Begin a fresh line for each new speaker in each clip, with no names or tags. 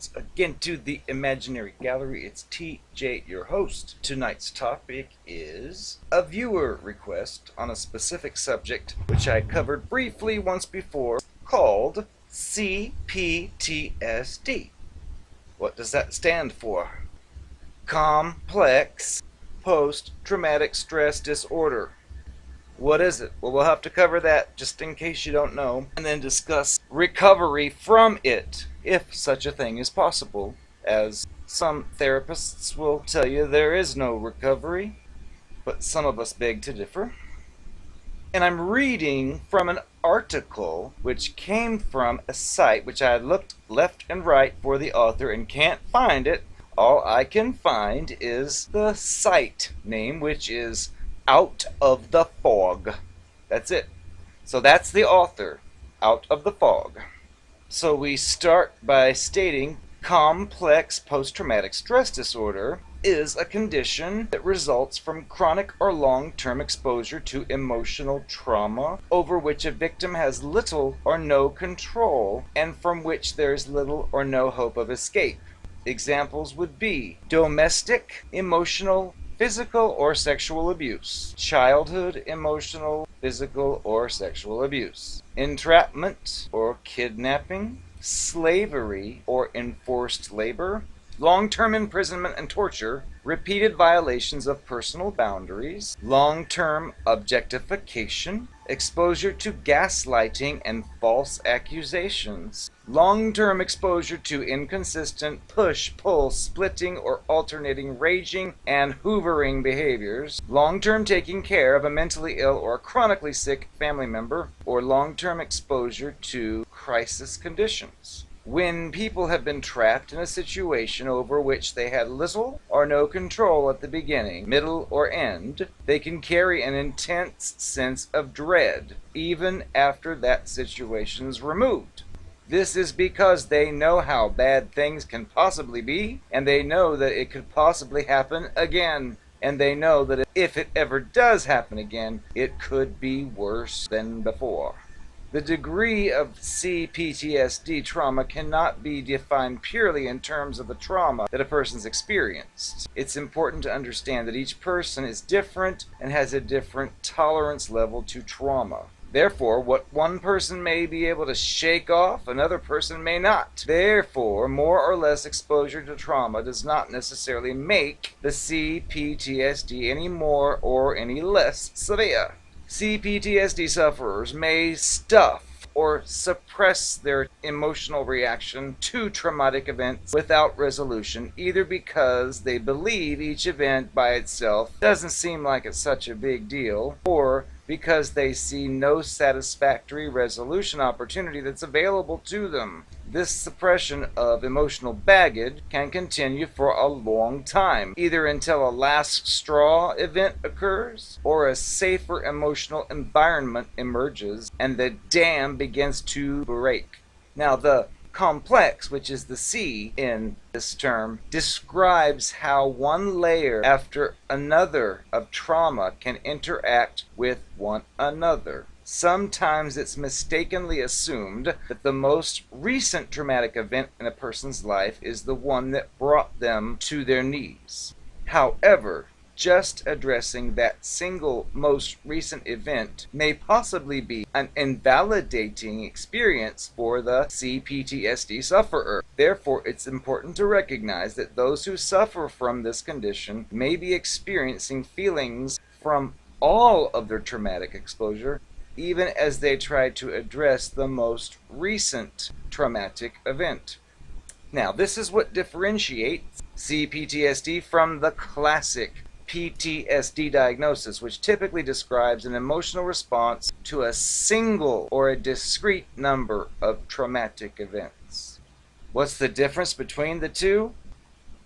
once again to the Imaginary Gallery. It's TJ, your host. Tonight's topic is a viewer request on a specific subject which I covered briefly once before, called CPTSD. What does that stand for? Complex Post-Traumatic Stress Disorder. What is it? Well, we'll have to cover that just in case you don't know, and then discuss recovery from it, if such a thing is possible, as some therapists will tell you there is no recovery, but some of us beg to differ. And I'm reading from an article which came from a site which I looked left and right for the author and can't find it. All I can find is the site name, which is Out of the Fog. That's it. So that's the author, Out of the Fog. So we start by stating complex post-traumatic stress disorder is a condition that results from chronic or long-term exposure to emotional trauma over which a victim has little or no control and from which there is little or no hope of escape. Examples would be domestic, emotional, physical or sexual abuse, childhood emotional, physical or sexual abuse, entrapment or kidnapping, slavery or enforced labor, long-term imprisonment and torture, repeated violations of personal boundaries, long-term objectification, exposure to gaslighting and false accusations, long-term exposure to inconsistent push-pull, splitting or alternating raging and hoovering behaviors, long-term taking care of a mentally ill or chronically sick family member, or long-term exposure to crisis conditions. When people have been trapped in a situation over which they had little or no control at the beginning, middle, or end, they can carry an intense sense of dread, even after that situation is removed. This is because they know how bad things can possibly be, and they know that it could possibly happen again. And they know that if it ever does happen again, it could be worse than before. The degree of CPTSD trauma cannot be defined purely in terms of the trauma that a person's experienced. It's important to understand that each person is different and has a different tolerance level to trauma. Therefore, what one person may be able to shake off, another person may not. Therefore, more or less exposure to trauma does not necessarily make the CPTSD any more or any less severe. CPTSD sufferers may stuff or suppress their emotional reaction to traumatic events without resolution, either because they believe each event by itself doesn't seem like it's such a big deal, or because they see no satisfactory resolution opportunity that's available to them. This suppression of emotional baggage can continue for a long time, either until a last straw event occurs or a safer emotional environment emerges and the dam begins to break. Now, the complex, which is the C in this term, describes how one layer after another of trauma can interact with one another. Sometimes it's mistakenly assumed that the most recent traumatic event in a person's life is the one that brought them to their knees. However, just addressing that single most recent event may possibly be an invalidating experience for the CPTSD sufferer. Therefore, it's important to recognize that those who suffer from this condition may be experiencing feelings from all of their traumatic exposure, even as they try to address the most recent traumatic event. Now, this is what differentiates CPTSD from the classic PTSD diagnosis, which typically describes an emotional response to a single or a discrete number of traumatic events. What's the difference between the two?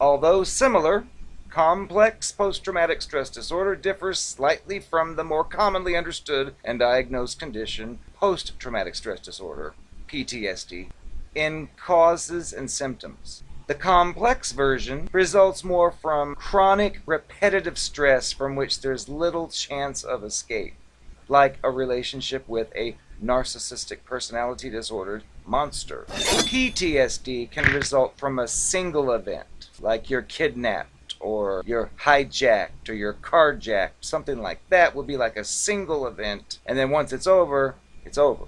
Although similar, complex post-traumatic stress disorder differs slightly from the more commonly understood and diagnosed condition, post-traumatic stress disorder, PTSD, in causes and symptoms. The complex version results more from chronic, repetitive stress from which there's little chance of escape, like a relationship with a narcissistic personality disorder monster. PTSD can result from a single event, like you're kidnapped, or you're hijacked, or you're carjacked. Something like that would be like a single event, and then once it's over, it's over.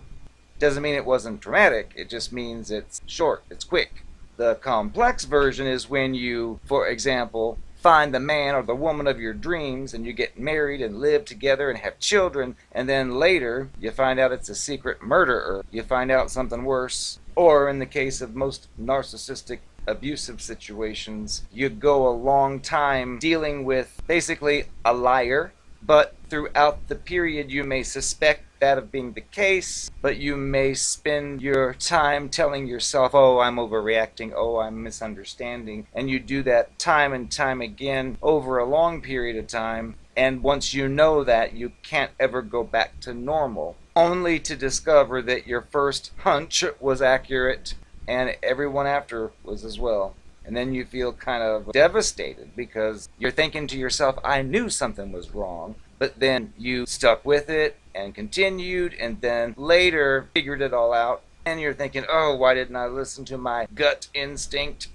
Doesn't mean it wasn't traumatic, it just means it's short, it's quick. The complex version is when you, for example, find the man or the woman of your dreams and you get married and live together and have children, and then later you find out it's a secret murderer. You find out something worse. Or in the case of most narcissistic abusive situations, you go a long time dealing with basically a liar, but throughout the period you may suspect that of being the case, but you may spend your time telling yourself, oh, I'm overreacting, oh, I'm misunderstanding, and you do that time and time again over a long period of time, and once you know that, you can't ever go back to normal, only to discover that your first hunch was accurate and everyone after was as well. And then you feel kind of devastated because you're thinking to yourself, I knew something was wrong, but then you stuck with it and continued, and then later figured it all out, and you're thinking, oh, why didn't I listen to my gut instinct?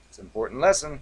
It's an important lesson.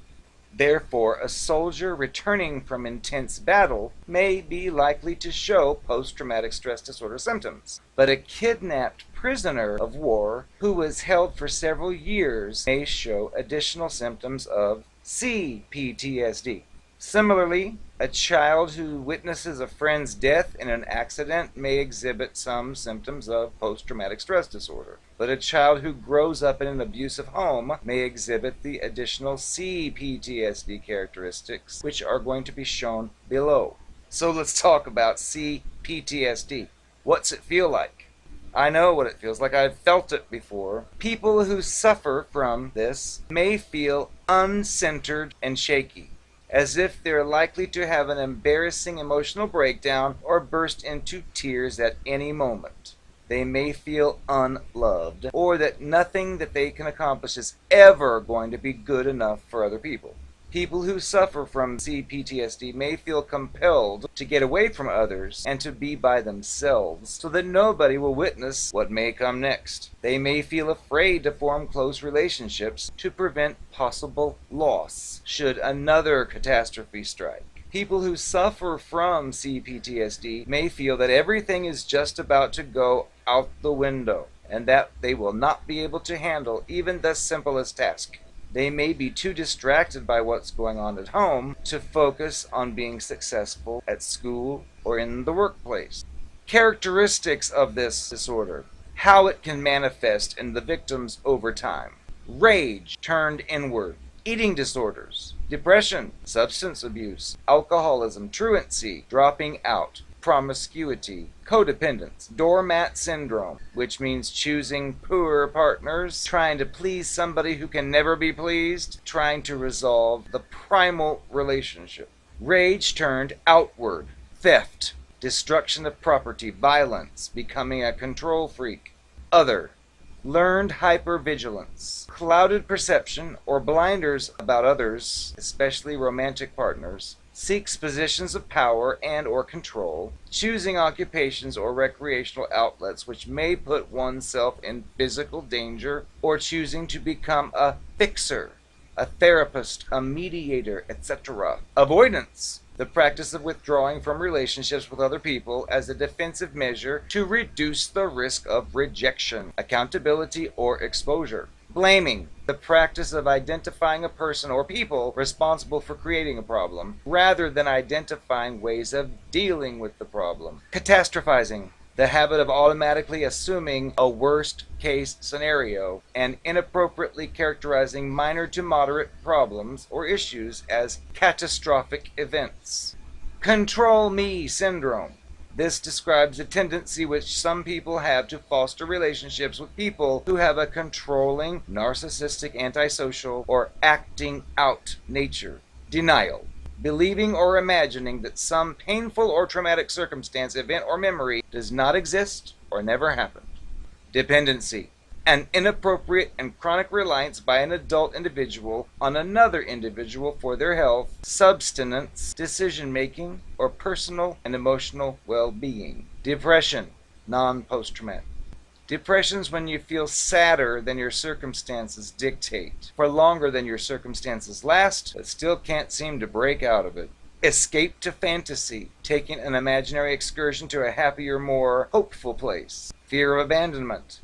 Therefore, a soldier returning from intense battle may be likely to show post-traumatic stress disorder symptoms, but a kidnapped prisoner of war who was held for several years may show additional symptoms of C-PTSD. Similarly, a child who witnesses a friend's death in an accident may exhibit some symptoms of post-traumatic stress disorder, but a child who grows up in an abusive home may exhibit the additional C-PTSD characteristics, which are going to be shown below. So let's talk about C-PTSD. What's it feel like? I know what it feels like. I've felt it before. People who suffer from this may feel uncentered and shaky, as if they're likely to have an embarrassing emotional breakdown or burst into tears at any moment. They may feel unloved, or that nothing that they can accomplish is ever going to be good enough for other people. People who suffer from C-PTSD may feel compelled to get away from others and to be by themselves so that nobody will witness what may come next. They may feel afraid to form close relationships to prevent possible loss should another catastrophe strike. People who suffer from C-PTSD may feel that everything is just about to go out the window and that they will not be able to handle even the simplest task. They may be too distracted by what's going on at home to focus on being successful at school or in the workplace. Characteristics of this disorder. How it can manifest in the victims over time. Rage turned inward. Eating disorders. Depression. Substance abuse. Alcoholism. Truancy. Dropping out. Promiscuity, codependence, doormat syndrome, which means choosing poor partners, trying to please somebody who can never be pleased, trying to resolve the primal relationship. Rage turned outward, theft, destruction of property, violence, becoming a control freak. Other, learned hypervigilance, clouded perception or blinders about others, especially romantic partners, seeks positions of power and or control, choosing occupations or recreational outlets which may put oneself in physical danger, or choosing to become a fixer, a therapist, a mediator, etc. Avoidance, the practice of withdrawing from relationships with other people as a defensive measure to reduce the risk of rejection, accountability, or exposure. Blaming, the practice of identifying a person or people responsible for creating a problem, rather than identifying ways of dealing with the problem. Catastrophizing, the habit of automatically assuming a worst-case scenario and inappropriately characterizing minor to moderate problems or issues as catastrophic events. Control me syndrome. This describes a tendency which some people have to foster relationships with people who have a controlling, narcissistic, antisocial, or acting out nature. Denial. Believing or imagining that some painful or traumatic circumstance, event, or memory does not exist or never happened. Dependency. An inappropriate and chronic reliance by an adult individual on another individual for their health, subsistence, decision-making, or personal and emotional well-being. Depression, non-post-traumatic. Depression's when you feel sadder than your circumstances dictate, for longer than your circumstances last, but still can't seem to break out of it. Escape to fantasy, taking an imaginary excursion to a happier, more hopeful place. Fear of abandonment,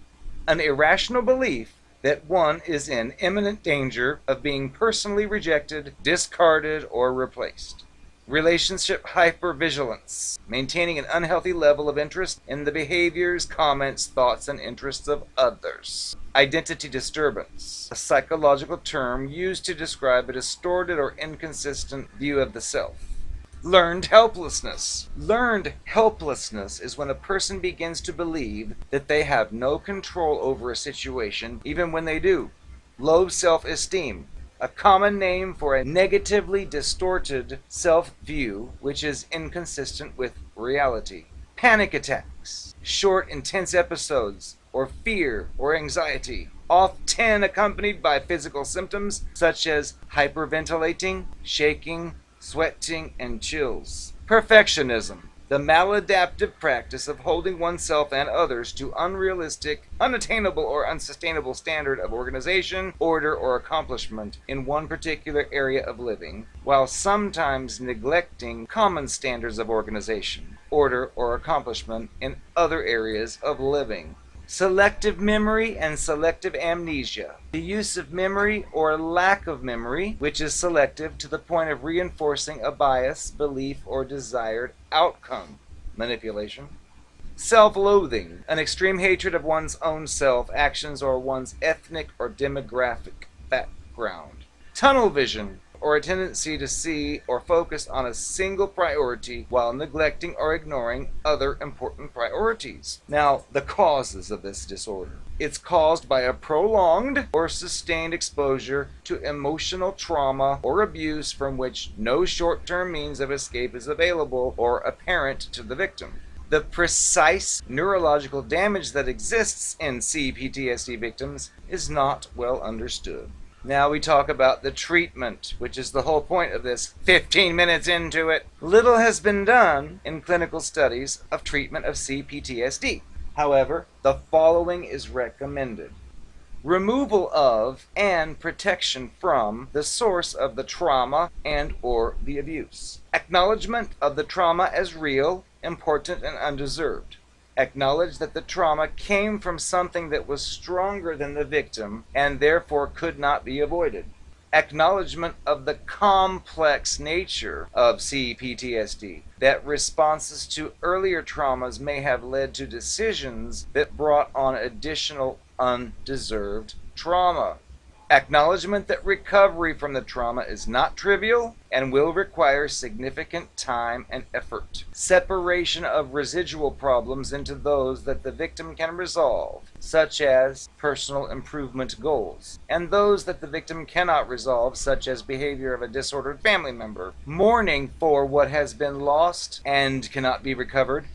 an irrational belief that one is in imminent danger of being personally rejected, discarded, or replaced. Relationship hypervigilance, maintaining an unhealthy level of interest in the behaviors, comments, thoughts, and interests of others. Identity disturbance, a psychological term used to describe a distorted or inconsistent view of the self. Learned helplessness. Learned helplessness is when a person begins to believe that they have no control over a situation, even when they do. Low self-esteem, a common name for a negatively distorted self-view which is inconsistent with reality. Panic attacks, short, intense episodes, or fear or anxiety, often accompanied by physical symptoms such as hyperventilating, shaking, sweating, and chills. Perfectionism, the maladaptive practice of holding oneself and others to unrealistic, unattainable, or unsustainable standard of organization, order, or accomplishment in one particular area of living, while sometimes neglecting common standards of organization, order, or accomplishment in other areas of living. Selective memory and selective amnesia, the use of memory or lack of memory, which is selective to the point of reinforcing a bias, belief, or desired outcome. Manipulation. Self-loathing, an extreme hatred of one's own self, actions, or one's ethnic or demographic background. Tunnel vision, or a tendency to see or focus on a single priority while neglecting or ignoring other important priorities. Now, the causes of this disorder. It's caused by a prolonged or sustained exposure to emotional trauma or abuse from which no short-term means of escape is available or apparent to the victim. The precise neurological damage that exists in CPTSD victims is not well understood. Now we talk about the treatment, which is the whole point of this 15 minutes into it. Little has been done in clinical studies of treatment of CPTSD. However, the following is recommended. Removal of and protection from the source of the trauma and or the abuse. Acknowledgement of the trauma as real, important, and undeserved. Acknowledge that the trauma came from something that was stronger than the victim and therefore could not be avoided. Acknowledgement of the complex nature of CPTSD, that responses to earlier traumas may have led to decisions that brought on additional undeserved trauma. Acknowledgement that recovery from the trauma is not trivial and will require significant time and effort. Separation of residual problems into those that the victim can resolve, such as personal improvement goals, and those that the victim cannot resolve, such as behavior of a disordered family member. Mourning for what has been lost and cannot be recovered.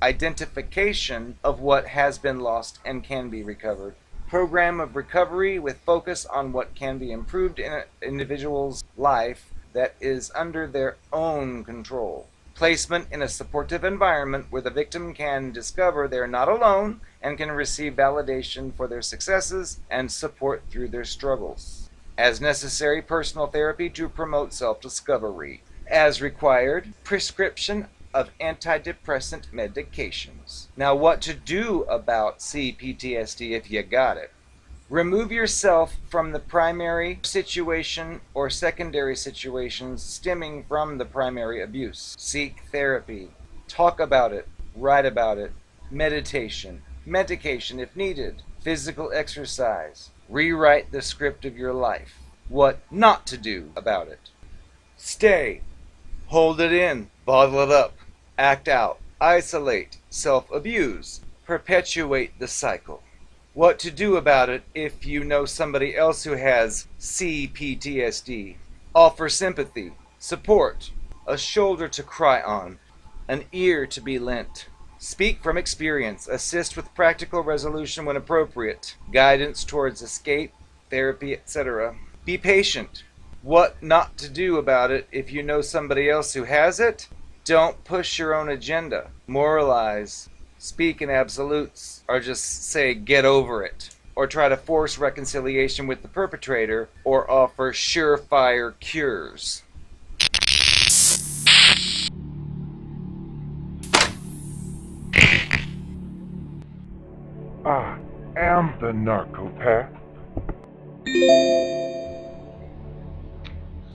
Identification of what has been lost and can be recovered. Program of recovery with focus on what can be improved in an individual's life that is under their own control. Placement in a supportive environment where the victim can discover they're not alone and can receive validation for their successes and support through their struggles. As necessary, personal therapy to promote self-discovery. As required, prescription of antidepressant medications. Now, what to do about CPTSD if you got it? Remove yourself from the primary situation or secondary situations stemming from the primary abuse. Seek therapy. Talk about it. Write about it. Meditation. Medication if needed. Physical exercise. Rewrite the script of your life. What not to do about it. Stay. Hold it in. Bottle it up. Act out. Isolate. Self-abuse. Perpetuate the cycle. What to do about it if you know somebody else who has CPTSD. Offer sympathy, support, a shoulder to cry on, an ear to be lent. Speak from experience. Assist with practical resolution when appropriate. Guidance towards escape, therapy, etc. Be patient. What not to do about it if you know somebody else who has it? Don't push your own agenda. Moralize. speak in absolutes, or just say get over it, or try to force reconciliation with the perpetrator, or offer surefire cures.
I am the narcopath.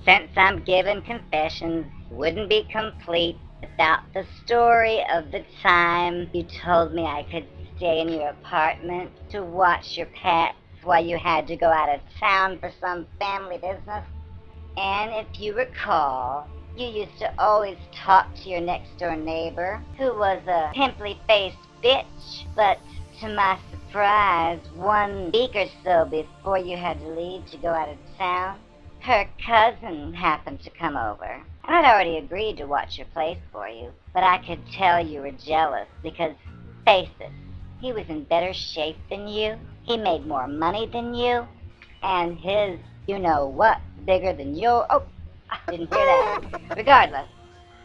Since I'm giving confessions, wouldn't be complete without the story of the time you told me I could stay in your apartment to watch your pets while you had to go out of town for some family business. And if you recall, you used to always talk to your next door neighbor, who was a pimply-faced bitch, but to my surprise, 1 week or so before you had to leave to go out of town, her cousin happened to come over. And I'd already agreed to watch your place for you, but I could tell you were jealous because, face it, he was in better shape than you, he made more money than you, and his you-know-what bigger than your... Oh, I didn't hear that. Regardless,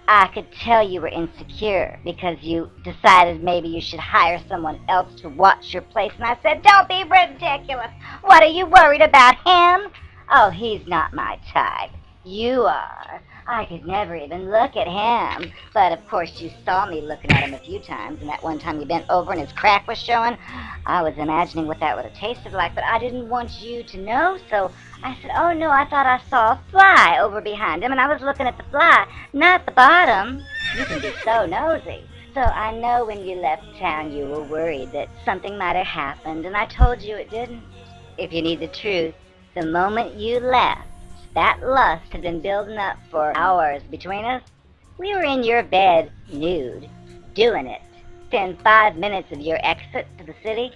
I could tell you were insecure because you decided maybe you should hire someone else to watch your place, and I said, don't be ridiculous. What are you worried about, him? Oh, he's not my type. You are. I could never even look at him. But of course you saw me looking at him a few times, and that one time you bent over and his crack was showing. I was imagining what that would have tasted like, but I didn't want you to know, so I said, oh no, I thought I saw a fly over behind him, and I was looking at the fly, not the bottom. You can be so nosy. So I know when you left town you were worried that something might have happened, and I told you it didn't. If you need the truth, the moment you left, that lust had been building up for hours between us. We were in your bed, nude, doing it. Within 5 minutes of your exit to the city.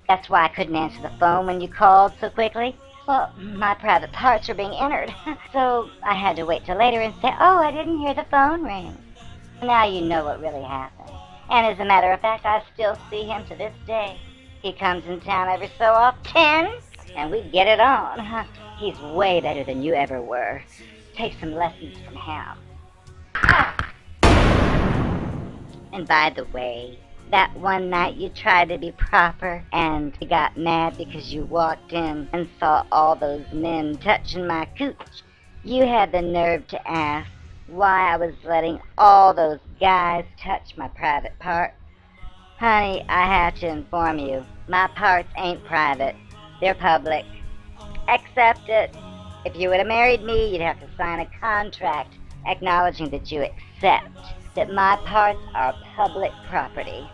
That's why I couldn't answer the phone when you called so quickly. Well, my private parts were being entered, so I had to wait till later and say, oh, I didn't hear the phone ring. Now you know what really happened. And as a matter of fact, I still see him to this day. He comes in town every so often, and we get it on. He's way better than you ever were. Take some lessons from him. And by the way, that one night you tried to be proper and you got mad because you walked in and saw all those men touching my cooch. You had the nerve to ask why I was letting all those guys touch my private part. Honey, I have to inform you, my parts ain't private. They're public. Accept it. If you would have married me, you'd have to sign a contract acknowledging that you accept that my parts are public property.